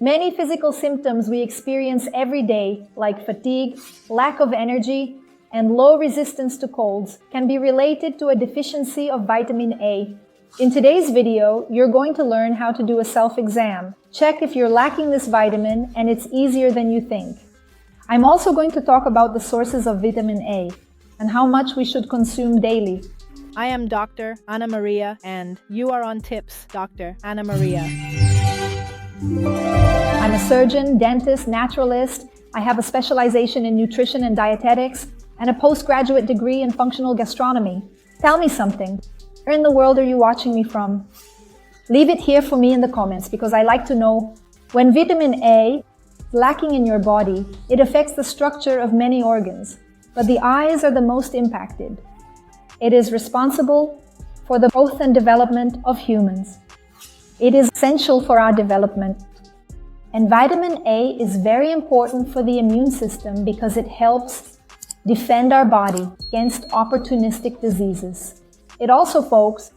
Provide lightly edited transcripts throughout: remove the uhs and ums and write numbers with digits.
Many physical symptoms we experience every day, like fatigue, lack of energy, and low resistance to colds, can be related to a deficiency of vitamin A. In today's video, you're going to learn how to do a self-exam. Check if you're lacking this vitamin, and it's easier than you think. I'm also going to talk about the sources of vitamin A and how much we should consume daily. I am Dr. Anna Maria, and you are on Tips, Dr. Anna Maria. I'm a surgeon, dentist, naturalist. I have a specialization in nutrition and dietetics and a postgraduate degree in functional gastronomy. Tell me something. Where in the world are you watching me from? Leave it here for me in the comments because I like to know. When vitamin A is lacking in your body, it affects the structure of many organs, but the eyes are the most impacted. It is responsible for the growth and development of humans. It is essential for our development. And vitamin A is very important for the immune system because it helps defend our body against opportunistic diseases. It also, folks,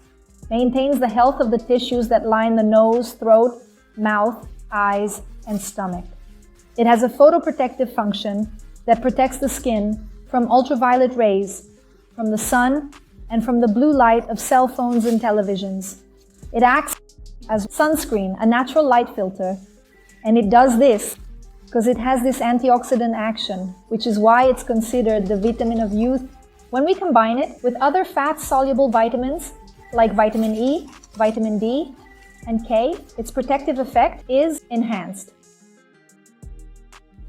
maintains the health of the tissues that line the nose, throat, mouth, eyes, and stomach. It has a photoprotective function that protects the skin from ultraviolet rays, from the sun, and from the blue light of cell phones and televisions. It acts as sunscreen, a natural light filter, and it does this because it has this antioxidant action, which is why it's considered the vitamin of youth. When we combine it with other fat-soluble vitamins like vitamin E, vitamin D, and K, its protective effect is enhanced.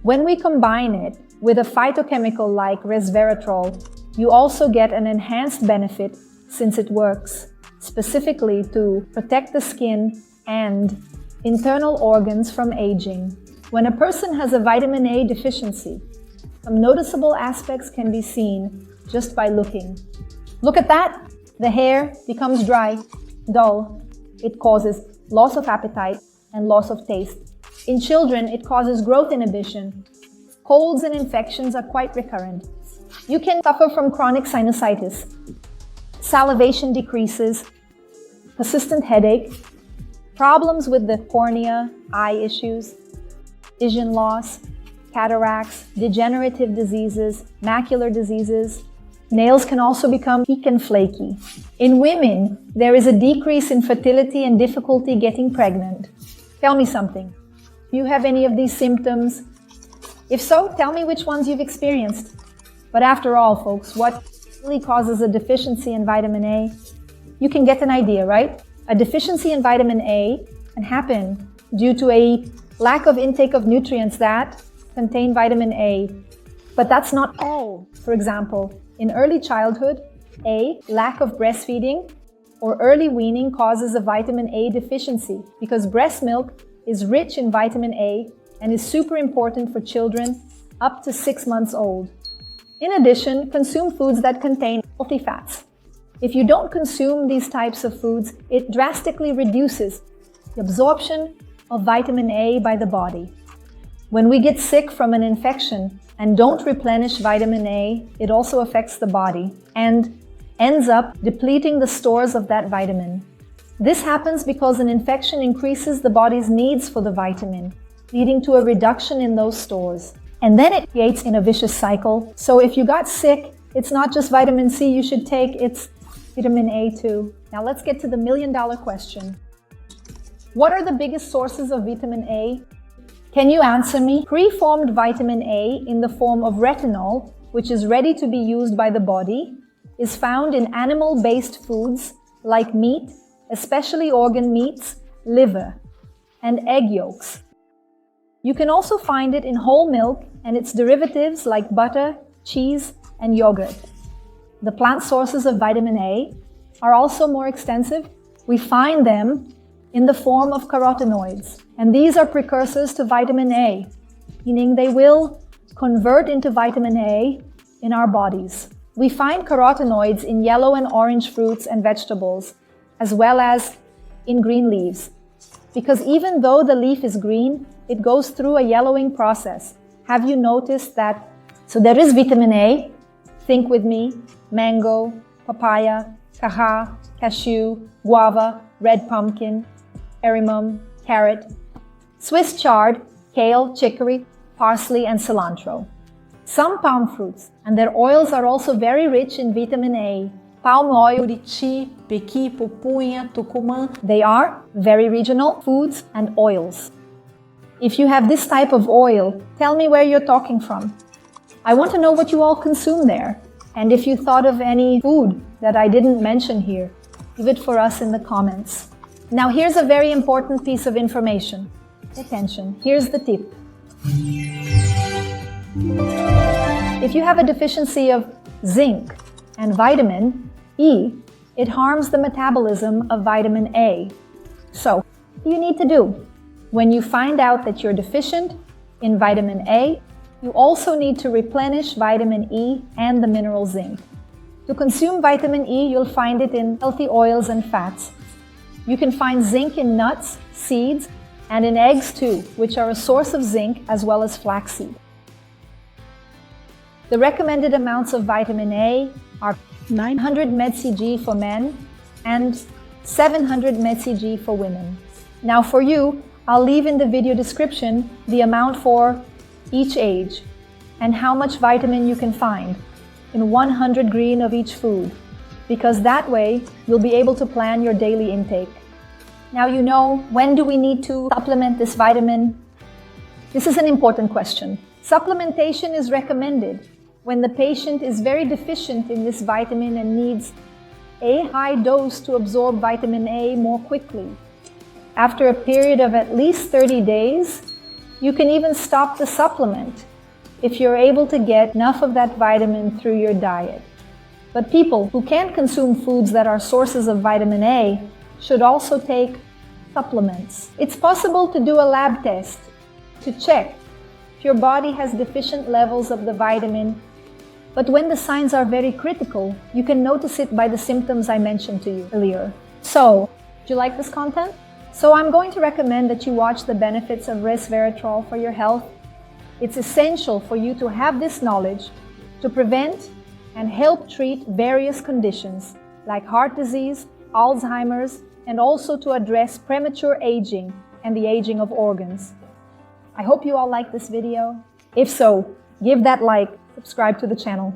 When we combine it with a phytochemical like resveratrol, you also get an enhanced benefit since it works specifically to protect the skin and internal organs from aging. When a person has a vitamin A deficiency, some noticeable aspects can be seen just by looking. Look at that! The hair becomes dry, dull. It causes loss of appetite and loss of taste. In children, it causes growth inhibition. Colds and infections are quite recurrent. You can suffer from chronic sinusitis. Salivation decreases, persistent headache, problems with the cornea, eye issues, vision loss, cataracts, degenerative diseases, macular diseases. Nails can also become weak and flaky. In women, there is a decrease in fertility and difficulty getting pregnant. Tell me something. Do you have any of these symptoms? If so, tell me which ones you've experienced. But after all, folks, what really causes a deficiency in vitamin A? You can get an idea, right? A deficiency in vitamin A can happen due to a lack of intake of nutrients that contain vitamin A. But that's not all. For example, in early childhood, a lack of breastfeeding or early weaning causes a vitamin A deficiency because breast milk is rich in vitamin A and is super important for children up to 6 months old. In addition, consume foods that contain healthy fats. If you don't consume these types of foods, it drastically reduces the absorption of vitamin A by the body. When we get sick from an infection and don't replenish vitamin A, it also affects the body and ends up depleting the stores of that vitamin. This happens because an infection increases the body's needs for the vitamin, leading to a reduction in those stores. And then it creates in a vicious cycle. So if you got sick, it's not just vitamin C you should take, it's vitamin A too. Now let's get to the million-dollar question. What are the biggest sources of vitamin A? Can you answer me? Preformed vitamin A in the form of retinol, which is ready to be used by the body, is found in animal-based foods like meat, especially organ meats, liver, and egg yolks. You can also find it in whole milk and its derivatives like butter, cheese, and yogurt. The plant sources of vitamin A are also more extensive. We find them in the form of carotenoids, and these are precursors to vitamin A, meaning they will convert into vitamin A in our bodies. We find carotenoids in yellow and orange fruits and vegetables, as well as in green leaves. Because even though the leaf is green, it goes through a yellowing process. Have you noticed that? So there is vitamin A. Think with me: mango, papaya, caja, cashew, guava, red pumpkin, arimum, carrot. Swiss chard, kale, chicory, parsley, and cilantro. Some palm fruits and their oils are also very rich in vitamin A. Palm oil, buriti, pequi, pupunha, tucumã. They are very regional foods and oils. If you have this type of oil, tell me where you're talking from. I want to know what you all consume there. And if you thought of any food that I didn't mention here, leave it for us in the comments. Now here's a very important piece of information. Pay attention. Here's the tip. If you have a deficiency of zinc and vitamin E, it harms the metabolism of vitamin A. So, what do you need to do? When you find out that you're deficient in vitamin A, you also need to replenish vitamin E and the mineral zinc. To consume vitamin E, you'll find it in healthy oils and fats. You can find zinc in nuts, seeds, and in eggs too, which are a source of zinc as well as flaxseed. The recommended amounts of vitamin A are 900 mcg for men and 700 mcg for women. Now for you, I'll leave in the video description the amount for each age and how much vitamin you can find in 100 green of each food, because that way you'll be able to plan your daily intake. Now you know, when do we need to supplement this vitamin? This is an important question. Supplementation is recommended when the patient is very deficient in this vitamin and needs a high dose to absorb vitamin A more quickly. After a period of at least 30 days, you can even stop the supplement if you're able to get enough of that vitamin through your diet. But people who can't consume foods that are sources of vitamin A should also take supplements. It's possible to do a lab test to check if your body has deficient levels of the vitamin. But when the signs are very critical, you can notice it by the symptoms I mentioned to you earlier. So, did you like this content? So I'm going to recommend that you watch the benefits of resveratrol for your health. It's essential for you to have this knowledge to prevent and help treat various conditions like heart disease, Alzheimer's, and also to address premature aging and the aging of organs. I hope you all like this video. If so, give that like, subscribe to the channel.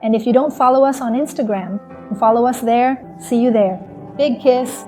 And if you don't follow us on Instagram, follow us there. See you there. Big kiss.